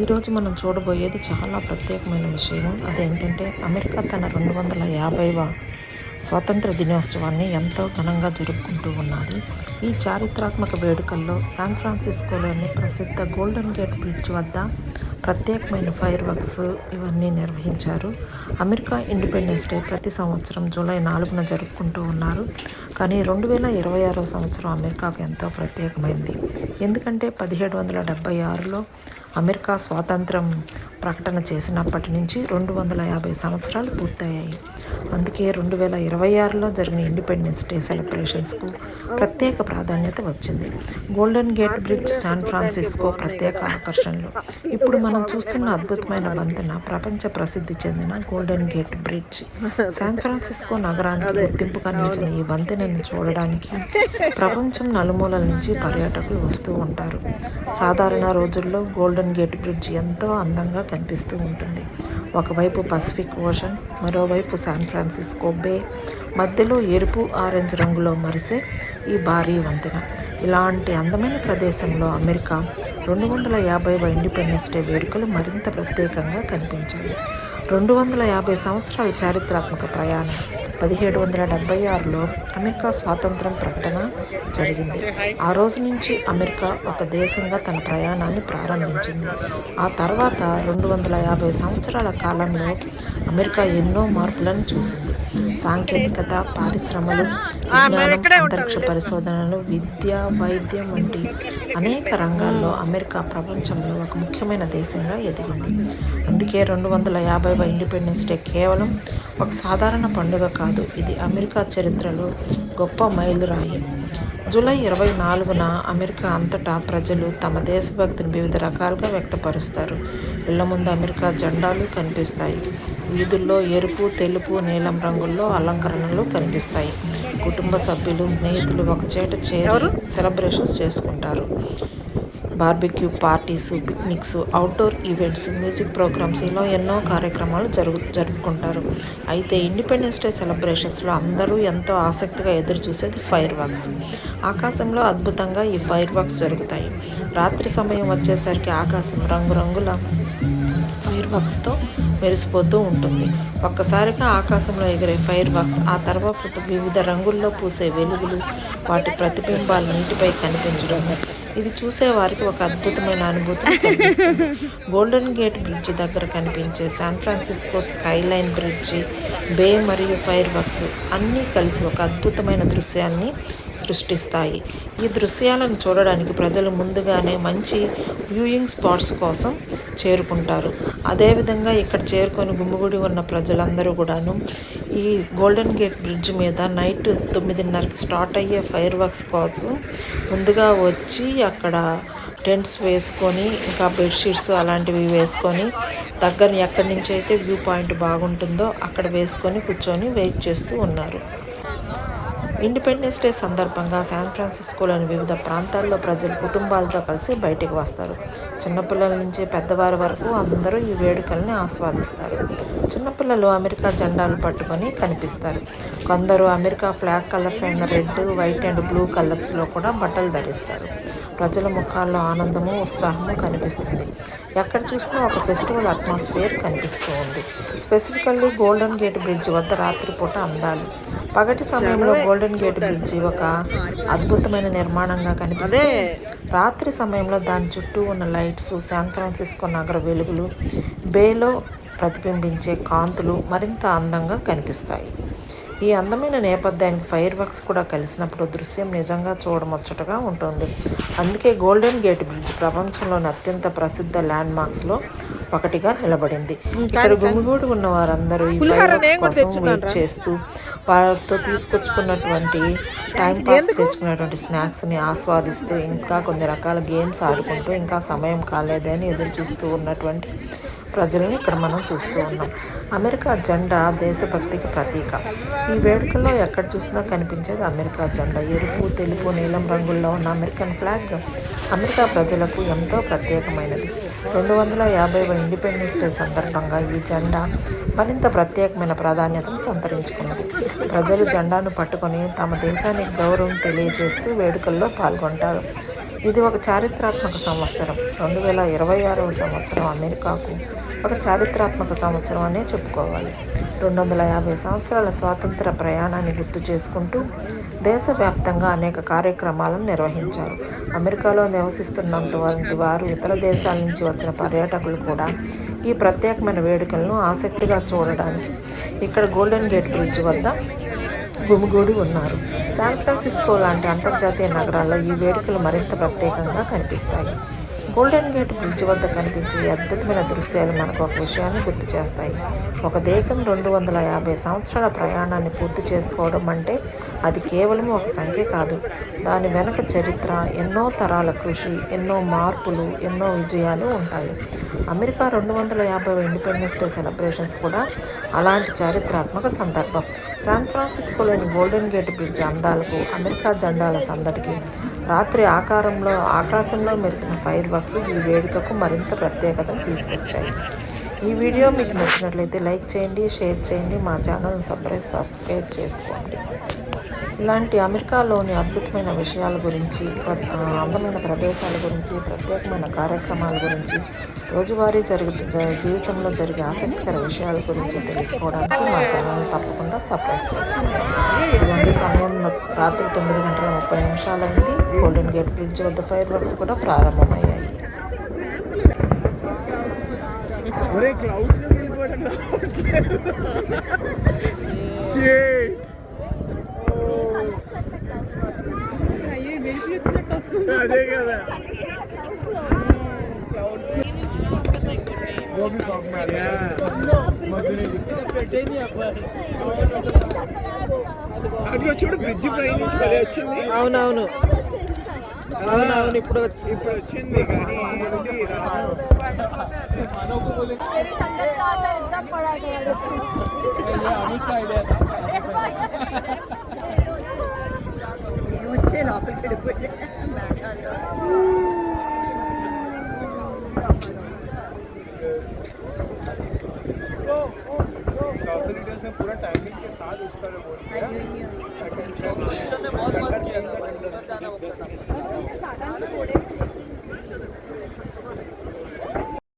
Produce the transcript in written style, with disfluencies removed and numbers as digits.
ఈరోజు మనం చూడబోయేది చాలా ప్రత్యేకమైన విషయం. అదేంటంటే అమెరికా తన 250వ స్వాతంత్ర దినోత్సవాన్ని ఎంతో ఘనంగా జరుపుకుంటూ ఉన్నది. ఈ చారిత్రాత్మక వేడుకల్లో శాన్ ఫ్రాన్సిస్కోలోని ప్రసిద్ధ గోల్డెన్ గేట్ బ్రిడ్జ్ వద్ద ప్రత్యేకమైన ఫైర్ వర్క్స్ ఇవన్నీ నిర్వహించారు. అమెరికా ఇండిపెండెన్స్ డే ప్రతి సంవత్సరం జూలై 4న జరుపుకుంటూ ఉన్నారు. కానీ 2026 సంవత్సరం అమెరికాకు ఎంతో ప్రత్యేకమైంది. ఎందుకంటే 1776లో అమెరికా స్వాతంత్రం ప్రకటన చేసినప్పటి నుంచి 250 సంవత్సరాలు పూర్తయ్యాయి. అందుకే 2026లో జరిగిన ఇండిపెండెన్స్ డే సెలబ్రేషన్స్కు ప్రత్యేక ప్రాధాన్యత వచ్చింది. Golden gate bridge San Francisco ప్రత్యేక ఆకర్షణలు. ఇప్పుడు మనం చూస్తున్న అద్భుతమైన వంతెన ప్రపంచ ప్రసిద్ధి చెందిన golden gate bridge. San Francisco నగరానికి గుర్తింపుగా నిలిచిన ఈ వంతెనను చూడడానికి ప్రపంచం నలుమూలల నుంచి పర్యాటకులు వస్తూ ఉంటారు. సాధారణ రోజుల్లో గోల్డెన్ గేట్ బ్రిడ్జ్ ఎంతో అందంగా కనిపిస్తూ ఉంటుంది. ఒకవైపు పసిఫిక్ ఓషన్, మరోవైపు శాన్ ఫ్రాన్సిస్కో బే, మధ్యలో ఎరుపు ఆరెంజ్ రంగులో మరిసే ఈ భారీ వంతెన. ఇలాంటి అందమైన ప్రదేశంలో అమెరికా 250వ ఇండిపెండెన్స్ డే వేడుకలు మరింత ప్రత్యేకంగా కనిపించాయి. 250 సంవత్సరాల చారిత్రాత్మక ప్రయాణం. 1776లో అమెరికా స్వాతంత్రం ప్రకటన జరిగింది. ఆ రోజు నుంచి అమెరికా ఒక దేశంగా తన ప్రయాణాన్ని ప్రారంభించింది. ఆ తర్వాత 250 సంవత్సరాల కాలంలో అమెరికా ఎన్నో మార్పులను చూసింది. సాంకేతికత, పరిశ్రమలు, విజ్ఞానం, అంతరిక్ష పరిశోధనలు, విద్య, వైద్యం వంటి అనేక రంగాల్లో అమెరికా ప్రపంచంలో ఒక ముఖ్యమైన దేశంగా ఎదిగింది. అందుకే 250వ ఇండిపెండెన్స్ డే కేవలం ఒక సాధారణ పండుగ కాదు, ఇది అమెరికా చరిత్రలో గొప్ప మైలురాయి. జూలై 24న అమెరికా అంతటా ప్రజలు తమ దేశభక్తిని వివిధ రకాలుగా వ్యక్తపరుస్తారు. ఇళ్ల ముందు అమెరికా జెండాలు కనిపిస్తాయి. వీధుల్లో ఎరుపు, తెలుపు, నీలం రంగుల్లో అలంకరణలు కనిపిస్తాయి. కుటుంబ సభ్యులు, స్నేహితులు ఒకచేట చేరి సెలబ్రేషన్స్ చేసుకుంటారు. Barbecue parties, picnics, outdoor events, music programs, ఇలా ఎన్నో కార్యక్రమాలు జరుపుకుంటారు. అయితే ఇండిపెండెన్స్ డే సెలబ్రేషన్స్లో అందరూ ఎంతో ఆసక్తిగా ఎదురు చూసేది ఫైర్ వర్క్స్. ఆకాశంలో అద్భుతంగా ఈ ఫైర్ వర్క్స్ జరుగుతాయి. రాత్రి సమయం వచ్చేసరికి ఆకాశం రంగురంగుల ఫైర్ వర్క్స్తో మెరిసిపోతూ ఉంటుంది. ఒక్కసారిగా ఆకాశంలో ఎగిరే ఫైర్ వర్క్స్, ఆ తర్వాత వివిధ రంగుల్లో పూసే వెలుగులు, వాటి ప్రతిబింబాలు నీటిపై కనిపించడం, ఇది చూసేవారికి ఒక అద్భుతమైన అనుభూతిని కలిగిస్తుంది. గోల్డెన్ గేట్ బ్రిడ్జ్ దగ్గర కనిపించే శాన్ ఫ్రాన్సిస్కో స్కైలైన్ బ్రిడ్జి, బే మరియు ఫైర్ వర్క్స్ అన్నీ కలిసి ఒక అద్భుతమైన దృశ్యాన్ని సృష్టిస్తాయి. ఈ దృశ్యాలను చూడడానికి ప్రజలు ముందుగానే మంచి వ్యూయింగ్ స్పాట్స్ కోసం చేరుకుంటారు. అదేవిధంగా ఇక్కడ చేరుకొని గుమిగూడి ఉన్న ప్రజలందరూ కూడాను ఈ గోల్డెన్ గేట్ బ్రిడ్జ్ మీద నైట్ 9:30కి స్టార్ట్ అయ్యే ఫైర్ వర్క్స్ కోసం ముందుగా వచ్చి అక్కడ టెంట్స్ వేసుకొని, ఇంకా బెడ్షీట్స్ అలాంటివి వేసుకొని, దగ్గర ఎక్కడి నుంచి అయితే వ్యూ పాయింట్ బాగుంటుందో అక్కడ వేసుకొని కూర్చొని వెయిట్ చేస్తూ ఉన్నారు. ఇండిపెండెన్స్ డే సందర్భంగా శాన్ ఫ్రాన్సిస్కోలోని వివిధ ప్రాంతాల్లో ప్రజలు కుటుంబాలతో కలిసి బయటికి వస్తారు. చిన్నపిల్లల నుంచి పెద్దవారి వరకు అందరూ ఈ వేడుకల్ని ఆస్వాదిస్తారు. చిన్నపిల్లలు అమెరికా జెండాలు పట్టుకొని కనిపిస్తారు. కొందరు అమెరికా ఫ్లాగ్ కలర్స్ అయిన రెడ్, వైట్ అండ్ బ్లూ కలర్స్లో కూడా బట్టలు ధరిస్తారు. ప్రజల ముఖాల్లో ఆనందము, ఉత్సాహము కనిపిస్తుంది. ఎక్కడ చూసినా ఒక ఫెస్టివల్ అట్మాస్ఫియర్ కనిపిస్తూ ఉంది. స్పెసిఫికల్లీ గోల్డెన్ గేట్ బ్రిడ్జ్ వద్ద రాత్రిపూట అందాలు. పగటి సమయంలో గోల్డెన్ గేట్ బ్రిడ్జి ఒక అద్భుతమైన నిర్మాణంగా కనిపిస్తే, రాత్రి సమయంలో దాని చుట్టూ ఉన్న లైట్స్, శాన్ ఫ్రాన్సిస్కో నగర వెలుగులు, బేలో ప్రతిబింబించే కాంతులు మరింత అందంగా కనిపిస్తాయి. ఈ అందమైన నేపథ్యానికి ఫైర్ వర్క్స్ కూడా కలిసినప్పుడు దృశ్యం నిజంగా చూడముచ్చటగా ఉంటుంది. అందుకే గోల్డెన్ గేట్ బ్రిడ్జ్ ప్రపంచంలోని అత్యంత ప్రసిద్ధ ల్యాండ్ మార్క్స్లో ఒకటిగా నిలబడింది. ఇక్కడ గుమిగూడి ఉన్న వారందరూ ఈ ఫైర్ వర్క్స్ కోసం వెయిట్ చేస్తూ, వారితో తీసుకొచ్చుకున్నటువంటి టైం పాస్ తెచ్చుకున్నటువంటి స్నాక్స్ని ఆస్వాదిస్తూ, ఇంకా కొన్ని రకాల గేమ్స్ ఆడుకుంటూ, ఇంకా సమయం కాలేదని ఎదురు చూస్తూ ఉన్నటువంటి ప్రజల్ని ఇక్కడ మనం చూస్తూ ఉన్నాం. అమెరికా జెండా దేశభక్తికి ప్రతీక. ఈ వేడుకల్లో ఎక్కడ చూసినా కనిపించేది అమెరికా జెండా. ఎరుపు, తెలుపు, నీలం రంగుల్లో ఉన్న అమెరికన్ ఫ్లాగ్ అమెరికా ప్రజలకు ఎంతో ప్రత్యేకమైనది. 250వ ఇండిపెండెన్స్ డే సందర్భంగా ఈ జెండా మరింత ప్రత్యేకమైన ప్రాధాన్యతను సంతరించుకున్నది. ప్రజలు జెండాను పట్టుకొని తమ దేశానికి గౌరవం తెలియజేస్తూ వేడుకల్లో పాల్గొంటారు. ఇది ఒక చారిత్రాత్మక సంవత్సరం. 2026వ సంవత్సరం అమెరికాకు ఒక చారిత్రాత్మక సంవత్సరం అనే చెప్పుకోవాలి. 250 సంవత్సరాల స్వాతంత్ర ప్రయాణాన్ని గుర్తు చేసుకుంటూ దేశవ్యాప్తంగా అనేక కార్యక్రమాలను నిర్వహించారు. అమెరికాలో నివసిస్తున్నటువంటి వారు, ఇతర దేశాల నుంచి వచ్చిన పర్యాటకులు కూడా ఈ ప్రత్యేకమైన వేడుకలను ఆసక్తిగా చూడడానికి ఇక్కడ గోల్డెన్ గేట్ బ్రిడ్జ్ వద్ద గుమిగూడి ఉన్నారు. శాన్ ఫ్రాన్సిస్కో లాంటి అంతర్జాతీయ నగరాల్లో ఈ వేడుకలు మరింత ప్రత్యేకంగా కనిపిస్తాయి. గోల్డెన్ గేట్ బ్రిడ్జ్ వద్ద కనిపించే ఈ అద్భుతమైన దృశ్యాలు మనకు ఒక విషయాన్ని గుర్తు చేస్తాయి. ఒక దేశం 250 సంవత్సరాల ప్రయాణాన్ని పూర్తి చేసుకోవడం అంటే అది కేవలం ఒక సంఖ్య కాదు. దాని వెనక చరిత్ర, ఎన్నో తరాల కృషి, ఎన్నో మార్పులు, ఎన్నో విజయాలు ఉంటాయి. అమెరికా 250వ ఇండిపెండెన్స్ డే సెలబ్రేషన్స్ కూడా అలాంటి చారిత్రాత్మక సందర్భం. శాన్ ఫ్రాన్సిస్కోలోని గోల్డెన్ గేట్ బ్రిడ్జ్ అందాలకు, అమెరికా జెండాల సందడికి, రాత్రి ఆకాశంలో మెరిసిన ఫైర్ వర్క్స్ ఈ వేడుకకు మరింత ప్రత్యేకతను తీసుకొచ్చాయి. ఈ వీడియో మీకు నచ్చినట్లయితే లైక్ చేయండి, షేర్ చేయండి, మా ఛానల్ని సబ్స్క్రైబ్ చేసుకోండి. ఇలాంటి అమెరికాలోని అద్భుతమైన విషయాల గురించి, అందమైన ప్రదేశాల గురించి, ప్రత్యేకమైన కార్యక్రమాల గురించి, రోజువారీ జీవితంలో జరిగే ఆసక్తికర విషయాల గురించి తెలుసుకోవడానికి మా ఛానల్ని తప్పకుండా సబ్స్క్రైబ్ చేసుకోండి. ఇలాంటి సమయం రాత్రి 9:30 అయింది. గోల్డెన్ గేట్ బ్రిడ్జ్ వద్ద ఫైర్ వర్క్స్ కూడా ప్రారంభమయ్యాయి. అదే కదా అది చూడు, బ్రిడ్జి పై నుంచి భలే వచ్చింది. అవునవును, ఇప్పుడు వచ్చింది కానీ వచ్చే లోపలికి వెళ్ళిపోయి पूरा टाइमिंग के साथ उसका बोलते हैं